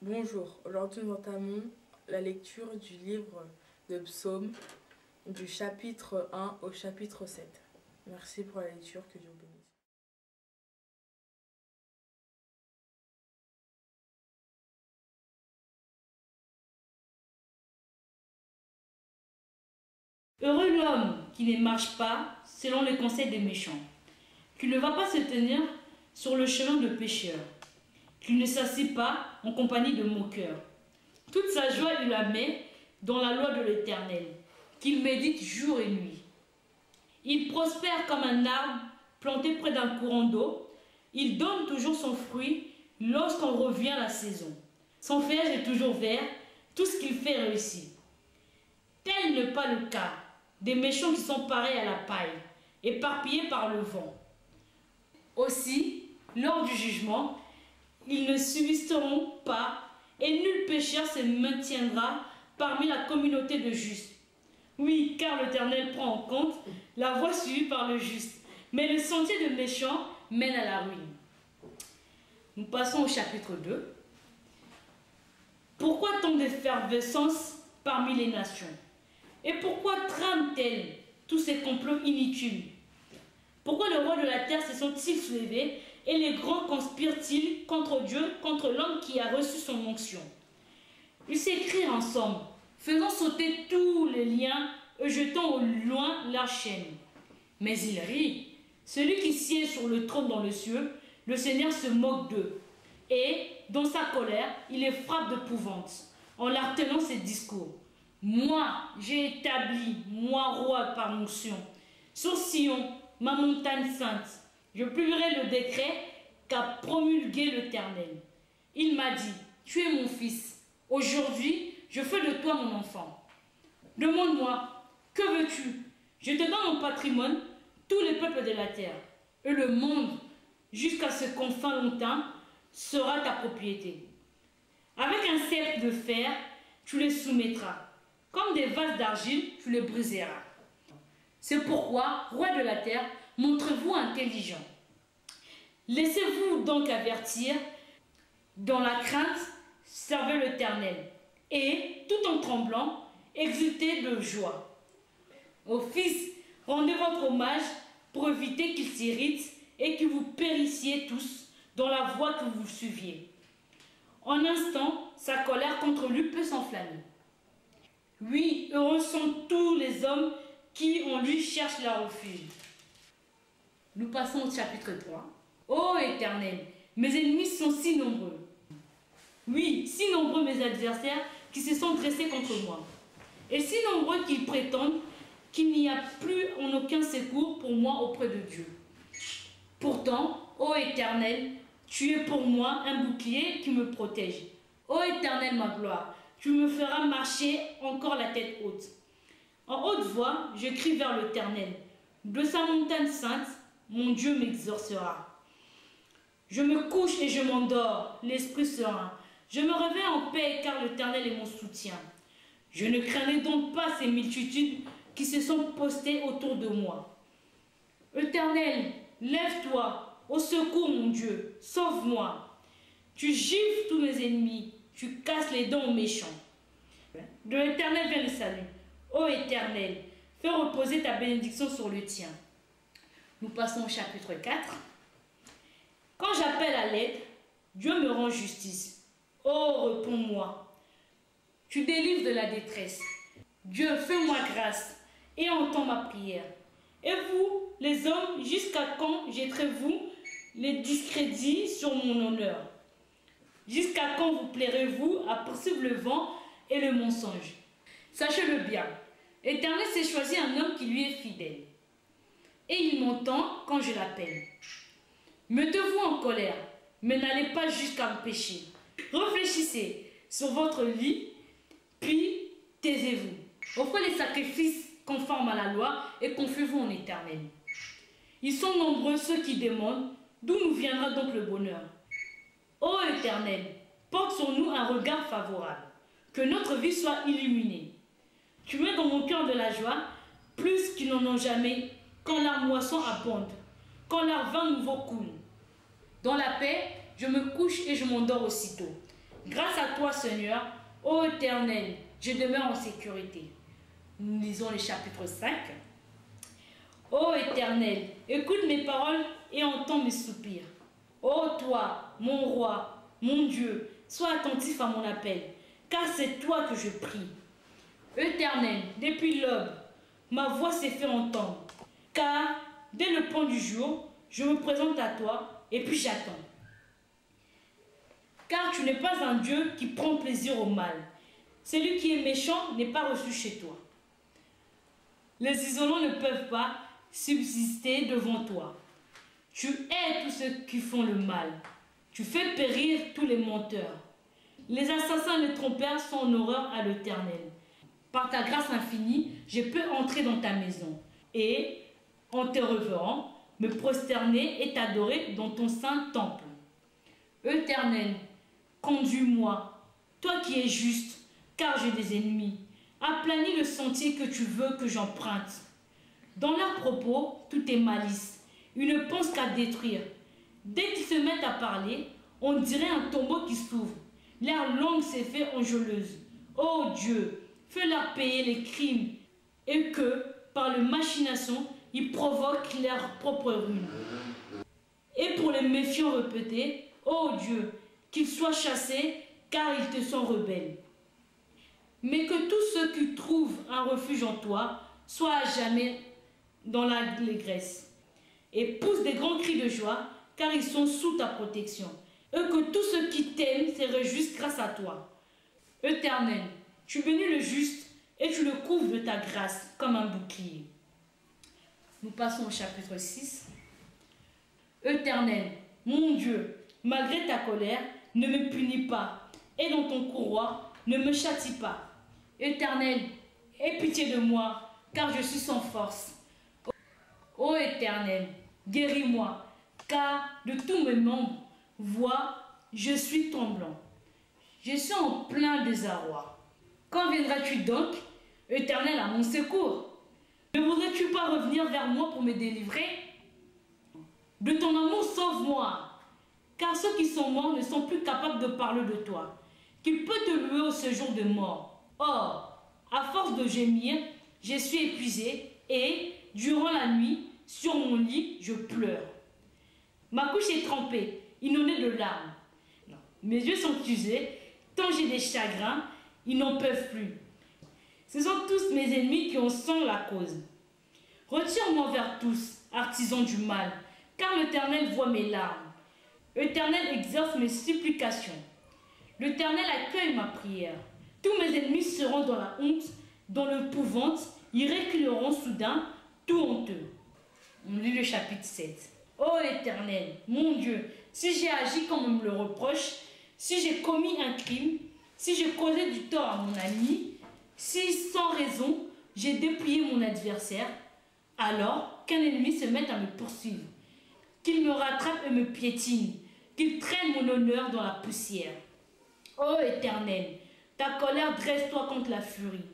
Bonjour, aujourd'hui nous entamons la lecture du livre de Psaumes du chapitre 1 au chapitre 7. Merci pour la lecture, que Dieu vous bénisse. Heureux l'homme qui ne marche pas selon les conseils des méchants, qui ne va pas se tenir sur le chemin de pécheurs, qui ne s'assied pas en compagnie de moqueurs. Toute sa joie il la met dans la loi de l'Éternel, qu'il médite jour et nuit. Il prospère comme un arbre planté près d'un courant d'eau. Il donne toujours son fruit lorsqu'on revient à la saison. Son feuillage est toujours vert, tout ce qu'il fait réussit. Tel n'est pas le cas des méchants qui sont pareils à la paille, éparpillés par le vent. Aussi, lors du jugement, ils ne subsisteront pas, et nul pécheur se maintiendra parmi la communauté de justes. Oui, car l'Éternel prend en compte la voie suivie par le juste, mais le sentier de méchants mène à la ruine. Nous passons au chapitre 2. Pourquoi tant d'effervescence parmi les nations? Et pourquoi trament-elles tous ces complots inutiles? Pourquoi le roi de la terre se sont-ils soulevés et les grands conspirent-ils contre Dieu, contre l'homme qui a reçu son onction? Ils s'écrient ensemble, faisant sauter tous les liens et jetant au loin leurs chaînes. Mais ils rient. Celui qui siège sur le trône dans le ciel, le Seigneur se moque d'eux. Et, dans sa colère, il les frappe d'épouvante, en leur tenant ses discours. Moi, j'ai établi, moi roi par onction, sur Sion, ma montagne sainte. Je publierai le décret qu'a promulgué l'Éternel. Il m'a dit, tu es mon fils. Aujourd'hui, je fais de toi mon enfant. Demande-moi, que veux-tu? Je te donne en patrimoine tous les peuples de la terre. Et le monde, jusqu'à ce confin lointain, sera ta propriété. Avec un sceptre de fer, tu les soumettras. Comme des vases d'argile, tu les briseras. C'est pourquoi, roi de la terre, montrez-vous intelligent. Laissez-vous donc avertir, dans la crainte, servez l'Éternel, et, tout en tremblant, exultez de joie. Ô fils, rendez votre hommage pour éviter qu'il s'irrite et que vous périssiez tous dans la voie que vous suiviez. En un instant, sa colère contre lui peut s'enflammer. Oui, heureux sont tous les hommes qui en lui cherchent leur refuge. Nous passons au chapitre 3. Ô Éternel, mes ennemis sont si nombreux. Oui, si nombreux mes adversaires qui se sont dressés contre moi. Et si nombreux qu'ils prétendent qu'il n'y a plus en aucun secours pour moi auprès de Dieu. Pourtant, ô Éternel, tu es pour moi un bouclier qui me protège. Ô Éternel, ma gloire, tu me feras marcher encore la tête haute. En haute voix, je crie vers l'Éternel. De sa montagne sainte, mon Dieu m'exaucera. Je me couche et je m'endors, l'esprit serein. Je me réveille en paix car l'Éternel est mon soutien. Je ne craignais donc pas ces multitudes qui se sont postées autour de moi. Éternel, lève-toi, au secours mon Dieu, sauve-moi. Tu gifles tous mes ennemis, tu casses les dents aux méchants. De l'Éternel vient le salut. Ô Éternel, fais reposer ta bénédiction sur le tien. Nous passons au chapitre 4. Quand j'appelle à l'aide, Dieu me rend justice. Oh, réponds-moi. Tu délivres de la détresse. Dieu, fais-moi grâce et entends ma prière. Et vous, les hommes, jusqu'à quand jetterez-vous les discrédits sur mon honneur? Jusqu'à quand vous plairez-vous à poursuivre le vent et le mensonge? Sachez-le bien, l'Éternel s'est choisi un homme qui lui est fidèle. Et il m'entend quand je l'appelle. Mettez-vous en colère, mais n'allez pas jusqu'à me pécher. Réfléchissez sur votre lit, puis taisez-vous. Offrez les sacrifices conformes à la loi et confiez-vous en l'Éternel. Ils sont nombreux ceux qui demandent d'où nous viendra donc le bonheur. Ô Éternel, porte sur nous un regard favorable, que notre vie soit illuminée. Tu mets dans mon cœur de la joie, plus qu'ils n'en ont jamais, quand leur moisson abonde, quand leur vin nouveau coule. Dans la paix, je me couche et je m'endors aussitôt, Grâce à toi, Seigneur, ô Éternel, je demeure en sécurité. Nous lisons le chapitre 5. Ô Éternel, écoute mes paroles et entends mes soupirs. Ô toi, mon roi, mon Dieu, sois attentif à mon appel, car c'est toi que je prie. Éternel, depuis l'aube, ma voix s'est fait entendre, car dès le point du jour, je me présente à toi et puis j'attends. Car tu n'es pas un Dieu qui prend plaisir au mal. Celui qui est méchant n'est pas reçu chez toi. Les isolants ne peuvent pas subsister devant toi. Tu hais tous ceux qui font le mal. Tu fais périr tous les menteurs. Les assassins et les trompeurs sont en horreur à l'Éternel. Par ta grâce infinie, je peux entrer dans ta maison et, en te révérant, me prosterner et t'adorer dans ton saint temple. Éternel, conduis-moi, toi qui es juste, car j'ai des ennemis. Aplanis le sentier que tu veux que j'emprunte. Dans leurs propos, tout est malice. Ils ne pensent qu'à détruire. Dès qu'ils se mettent à parler, on dirait un tombeau qui s'ouvre. Leur langue s'est fait enjôleuse. Ô Dieu, fais-leur payer les crimes et que, par leur machination, ils provoquent leur propre ruine. Et pour les méfiants répétés, ô Dieu, qu'ils soient chassés, car ils te sont rebelles. Mais que tous ceux qui trouvent un refuge en toi soient à jamais dans l'allégresse et poussent des grands cris de joie, car ils sont sous ta protection. Et que tous ceux qui t'aiment se réjouissent grâce à toi. Éternel, tu bénis le juste et tu le couvres de ta grâce comme un bouclier. Nous passons au chapitre 6. Éternel, mon Dieu, malgré ta colère, ne me punis pas, et dans ton courroie, ne me châtie pas. Éternel, aie pitié de moi, car je suis sans force. Ô Éternel, guéris-moi, car de tous mes membres, vois, je suis tremblant. Je suis en plein désarroi. Quand viendras-tu donc, Éternel, à mon secours? Ne voudrais-tu pas revenir vers moi pour me délivrer? De ton amour, sauve-moi, car ceux qui sont morts ne sont plus capables de parler de toi. Qui peut te louer au séjour de mort? Or, à force de gémir, je suis épuisé et, durant la nuit, sur mon lit, je pleure. Ma couche est trempée, inondée de larmes. Mes yeux sont usés, tant j'ai des chagrins, ils n'en peuvent plus. Ce sont tous mes ennemis qui en sont la cause. Retire-moi vers tous, artisans du mal, car l'Éternel voit mes larmes. L'Éternel exauce mes supplications. L'Éternel accueille ma prière. Tous mes ennemis seront dans la honte, dans l'épouvante, ils reculeront soudain, tout honteux. On lit le chapitre 7. Ô Éternel, mon Dieu, si j'ai agi comme on me le reproche, si j'ai commis un crime, si j'ai causé du tort à mon ami, si sans raison j'ai dépouillé mon adversaire, alors qu'un ennemi se mette à me poursuivre, qu'il me rattrape et me piétine, qu'il traîne mon honneur dans la poussière. Ô Éternel, ta colère dresse-toi contre la furie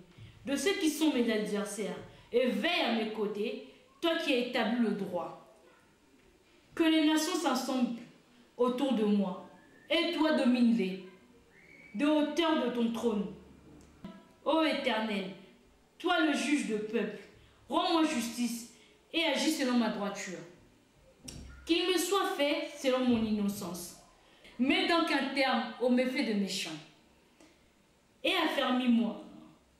de ceux qui sont mes adversaires et veille à mes côtés, toi qui as établi le droit. Que les nations s'assemblent autour de moi et toi domine-les de hauteur de ton trône. Ô Éternel, toi le juge de peuple, rends-moi justice et agis selon ma droiture. Qu'il me soit fait selon mon innocence. Mets donc un terme aux méfaits de méchants. Et affermis-moi.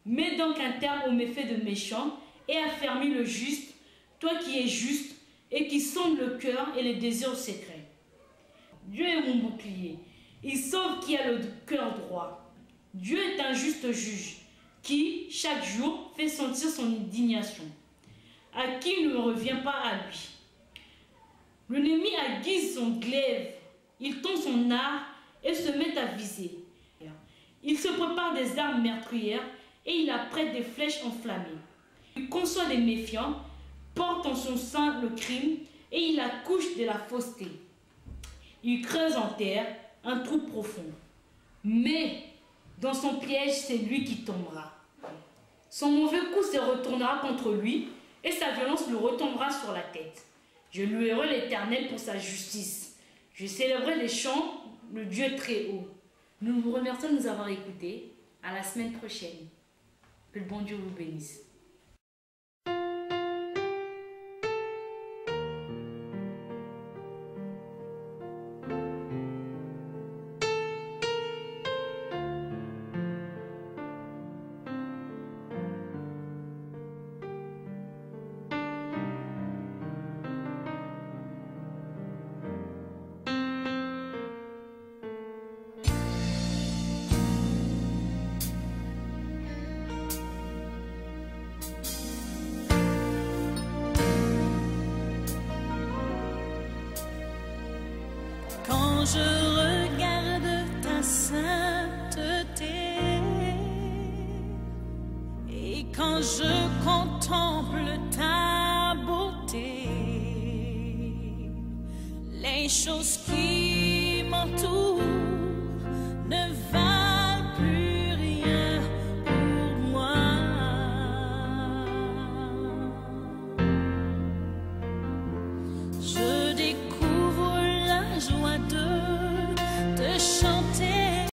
Mets donc un terme aux méfaits de méchants et affermis le juste, toi qui es juste et qui sonde le cœur et les désirs secrets. Dieu est mon bouclier. Il sauve qui a le cœur droit. Dieu est un juste juge qui, chaque jour, fait sentir son indignation, à qui il ne revient pas à lui. L'ennemi aiguise son glaive, il tend son art et se met à viser. Il se prépare des armes meurtrières et il apprête des flèches enflammées. Il conçoit des méfiants, porte en son sein le crime et il accouche de la fausseté. Il creuse en terre un trou profond. Mais dans son piège, c'est lui qui tombera. Son mauvais coup se retournera contre lui et sa violence lui retombera sur la tête. Je louerai l'Éternel pour sa justice. Je célébrerai les chants, le Dieu très haut. Nous vous remercions de nous avoir écoutés. À la semaine prochaine. Que le bon Dieu vous bénisse. Quand je regarde ta sainteté et quand je contemple ta beauté, les choses qui